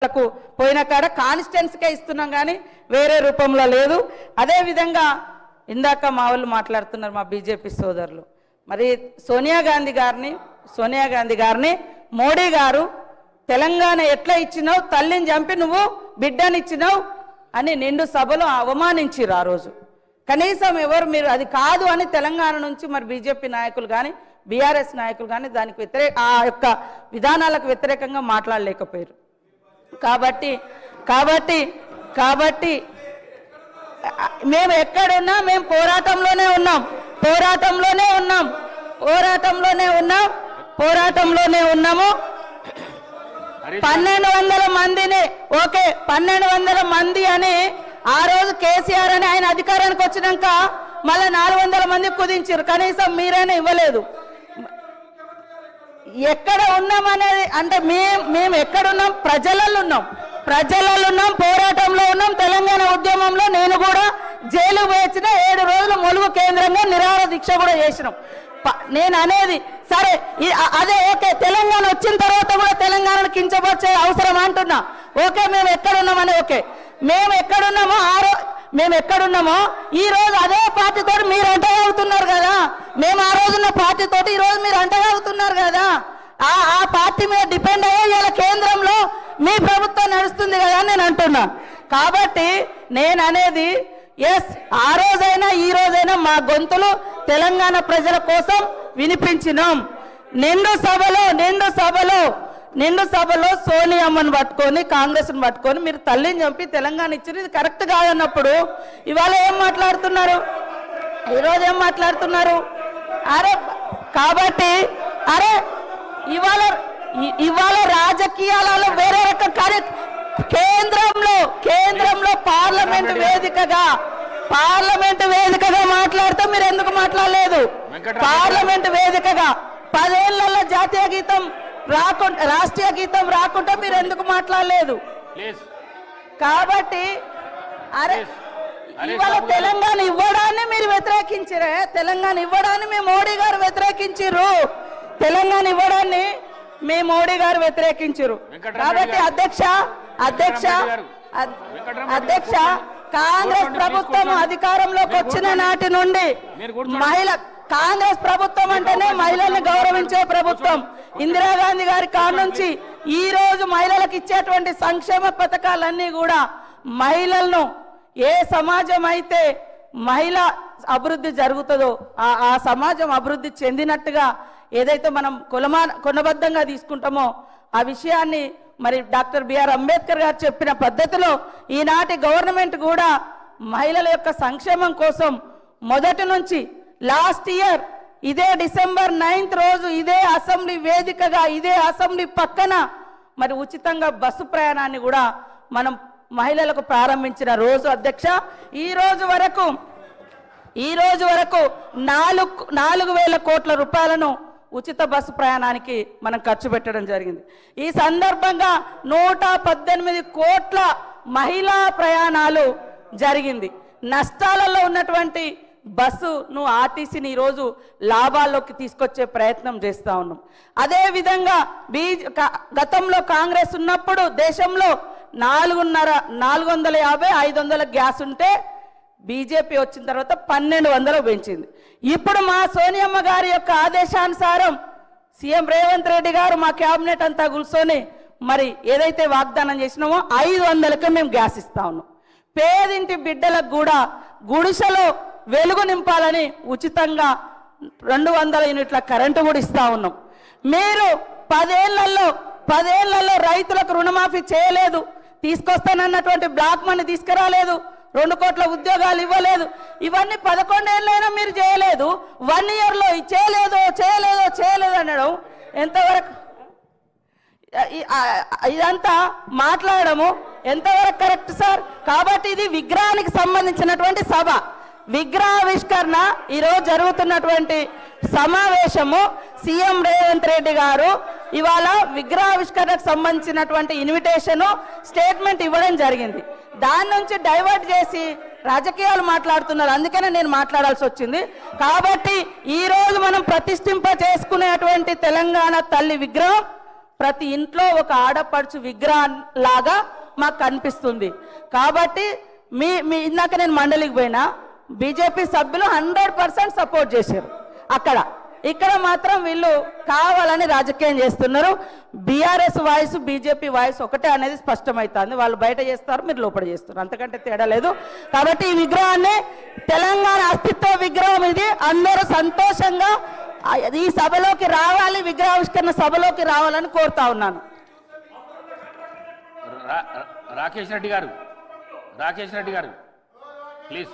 పోయిన కాడ కాన్స్టిట్యున్సీకే ఇస్తున్నాం కానీ వేరే రూపంలో లేదు. అదే విధంగా ఇందాక మా వాళ్ళు మాట్లాడుతున్నారు మా బీజేపీ సోదరులు, మరి సోనియా గాంధీ గారిని మోడీ గారు తెలంగాణ ఎట్లా ఇచ్చినావు, తల్లిని చంపి నువ్వు బిడ్డని ఇచ్చినావు అని నిండు సభలో అవమానించిరు. ఆ రోజు కనీసం ఎవరు మీరు అది కాదు అని తెలంగాణ నుంచి మరి బీజేపీ నాయకులు కానీ బీఆర్ఎస్ నాయకులు కానీ దానికి ఆ యొక్క విధానాలకు వ్యతిరేకంగా మాట్లాడలేకపోయారు. కాబట్టి మేము ఎక్కడున్నా మేము పోరాటంలోనే ఉన్నాము. 1200 మందిని 1200 మంది అని ఆ రోజు కేసీఆర్ అని ఆయన అధికారానికి వచ్చినాక మళ్ళీ 400 మంది కుదించారు. కనీసం మీరైనా ఇవ్వలేదు. ఎక్కడ ఉన్నామనేది అంటే మేము ఎక్కడున్నాం, ప్రజలలో ఉన్నాం, పోరాటంలో ఉన్నాం. తెలంగాణ ఉద్యమంలో నేను కూడా జైలు వేసిన 7 రోజులు ములుగు కేంద్రంగా నిరాహార దీక్ష కూడా చేసినాం. నేను అనేది సరే అదే ఓకే, తెలంగాణ వచ్చిన తర్వాత కూడా తెలంగాణను కించపరిచే అవసరం అంటున్నా. ఓకే, మేము ఎక్కడున్నామని ఓకే, మేము ఎక్కడున్నామో ఈ రోజు అదే పార్టీతో మీరు అంటగలుగుతున్నారు కదా. మేము ఆ రోజున్న పార్టీతోటి ఈ రోజు మీరు అంటగలుగుతున్నారు కదా. ఆ పార్టీ మీద డిపెండ్ అయ్యే ఇలా కేంద్రంలో మీ ప్రభుత్వం నడుస్తుంది కదా అని నేను అంటున్నా. కాబట్టి నేను అనేది ఎస్, ఆ రోజైనా ఈ రోజైనా మా గొంతులు తెలంగాణ ప్రజల కోసం వినిపించినాం. నిండు సభలో సోనియమ్మను పట్టుకొని కాంగ్రెస్ను పట్టుకొని మీరు తల్లిని చంపి తెలంగాణ ఇచ్చారు, ఇది కరెక్ట్ కాదన్నప్పుడు ఇవాళ ఏం మాట్లాడుతున్నారు, ఈరోజు ఏం మాట్లాడుతున్నారు? కాబట్టి ఇవాళ రాజకీయాలలో వేరే రకం కేంద్రంలో పార్లమెంట్ వేదికగా మాట్లాడితే మీరు ఎందుకు మాట్లాడలేదు? పార్లమెంట్ వేదికగా 10 ఏళ్లలో జాతీయ గీతం రాకుండా రాష్ట్రీయ గీతం రాకుండా మీరు ఎందుకు మాట్లాడలేదు? కాబట్టి ఇవాళ తెలంగాణ ఇవ్వడాన్ని మీరు వ్యతిరేకించారే, తెలంగాణ ఇవ్వడాన్ని మీ మోడీ గారు వ్యతిరేకించారు. తెలంగాణ ఇవ్వడాన్ని మీ మోడీ గారు వ్యతిరేకించారు. కాబట్టి అధ్యక్ష కాంగ్రెస్ ప్రభుత్వం అధికారంలోకి వచ్చిన నాటి నుండి కాంగ్రెస్ ప్రభుత్వం అంటేనే మహిళల్ని గౌరవించే ప్రభుత్వం. ఇందిరాగాంధీ గారి కాడ నుంచి ఈ రోజు మహిళలకు ఇచ్చేటువంటి సంక్షేమ పథకాలన్నీ కూడా మహిళలను ఏ సమాజం అయితే మహిళ అభివృద్ధి జరుగుతుందో ఆ సమాజం అభివృద్ధి చెందినట్టుగా ఏదైతే మనం కొనబద్ధంగా తీసుకుంటామో ఆ విషయాన్ని మరి డాక్టర్ బిఆర్ అంబేద్కర్ గారు చెప్పిన పద్ధతిలో ఈనాటి గవర్నమెంట్ కూడా మహిళల యొక్క సంక్షేమం కోసం మొదటి నుంచి లాస్ట్ ఇయర్ ఇదే డిసెంబర్ 9th రోజు ఇదే అసెంబ్లీ వేదికగా ఇదే అసెంబ్లీ పక్కన మరి ఉచితంగా బస్సు ప్రయాణాన్ని కూడా మనం మహిళలకు ప్రారంభించిన రోజు అధ్యక్ష. ఈ రోజు వరకు 4,000 కోట్ల రూపాయలను ఉచిత బస్సు ప్రయాణానికి మనం ఖర్చు పెట్టడం జరిగింది. ఈ సందర్భంగా 118 కోట్ల మహిళా ప్రయాణాలు జరిగింది. నష్టాలలో ఉన్నటువంటి బస్సును ఆర్టీసీని ఈరోజు లాభాల్లోకి తీసుకొచ్చే ప్రయత్నం చేస్తూ ఉన్నాం. అదేవిధంగా గతంలో కాంగ్రెస్ ఉన్నప్పుడు దేశంలో 450-500 గ్యాస్ ఉంటే బీజేపీ వచ్చిన తర్వాత 1200 పెంచింది. ఇప్పుడు మా సోనియమ్మ గారి యొక్క ఆదేశానుసారం సీఎం రేవంత్ రెడ్డి గారు మా క్యాబినెట్ అంతా కూర్చొని మరి ఏదైతే వాగ్దానం చేసినామో 500కే మేము గ్యాస్ ఇస్తా ఉన్నాం. పేదింటి బిడ్డలకు కూడా గుడిసెలో వెలుగు నింపాలని ఉచితంగా 200 యూనిట్ల కరెంటు కూడా ఇస్తా ఉన్నాం. మీరు 10 ఏళ్లలో రైతులకు రుణమాఫీ చేయలేదు, తీసుకొస్తానన్నటువంటి బ్లాక్ మనీ తీసుకురాలేదు, 2 కోట్ల ఉద్యోగాలు ఇవ్వలేదు. ఇవన్నీ 11 ఏళ్ళైనా మీరు చేయలేదు. 1 ఇయర్లో చేయలేదు అనడం ఎంతవరకు, ఇదంతా మాట్లాడము ఎంతవరకు కరెక్ట్ సార్? కాబట్టి ఇది విగ్రహానికి సంబంధించినటువంటి సభ, విగ్రహావిష్కరణ ఈరోజు జరుగుతున్నటువంటి సమావేశము. సీఎం రేవంత్ రెడ్డి గారు ఇవాళ విగ్రహావిష్కరణకు సంబంధించినటువంటి ఇన్విటేషన్ స్టేట్మెంట్ ఇవ్వడం జరిగింది. దాని నుంచి డైవర్ట్ చేసి రాజకీయాలు మాట్లాడుతున్నారు. అందుకనే నేను మాట్లాడాల్సి వచ్చింది. కాబట్టి ఈ రోజు మనం ప్రతిష్ఠింప చేసుకునేటువంటి తెలంగాణ తల్లి విగ్రహం ప్రతి ఇంట్లో ఒక ఆడపడుచు విగ్రహం లాగా మాకు కనిపిస్తుంది. కాబట్టి మీ ఇందాక నేను మండలికి పోయినా బీజేపీ సభ్యులు 100% సపోర్ట్ చేశారు. ఇక్కడ మాత్రం వీళ్ళు కావాలని రాజకీయం చేస్తున్నారు. బీఆర్ఎస్ వాయిస్ బీజేపీ వాయిస్ ఒకటే అనేది స్పష్టమవుతుంది. వాళ్ళు బయట చేస్తారు, మీరు లోపల చేస్తారు, అంతకంటే తేడా లేదు. కాబట్టి ఈ విగ్రహాన్ని తెలంగాణ అస్తిత్వ విగ్రహం ఇది. అందరూ సంతోషంగా ఈ సభలోకి రావాలి, విగ్రహావిష్కరణ సభలోకి రావాలని కోరుతా ఉన్నాను. రాకేష్ రెడ్డి గారు ప్లీజ్.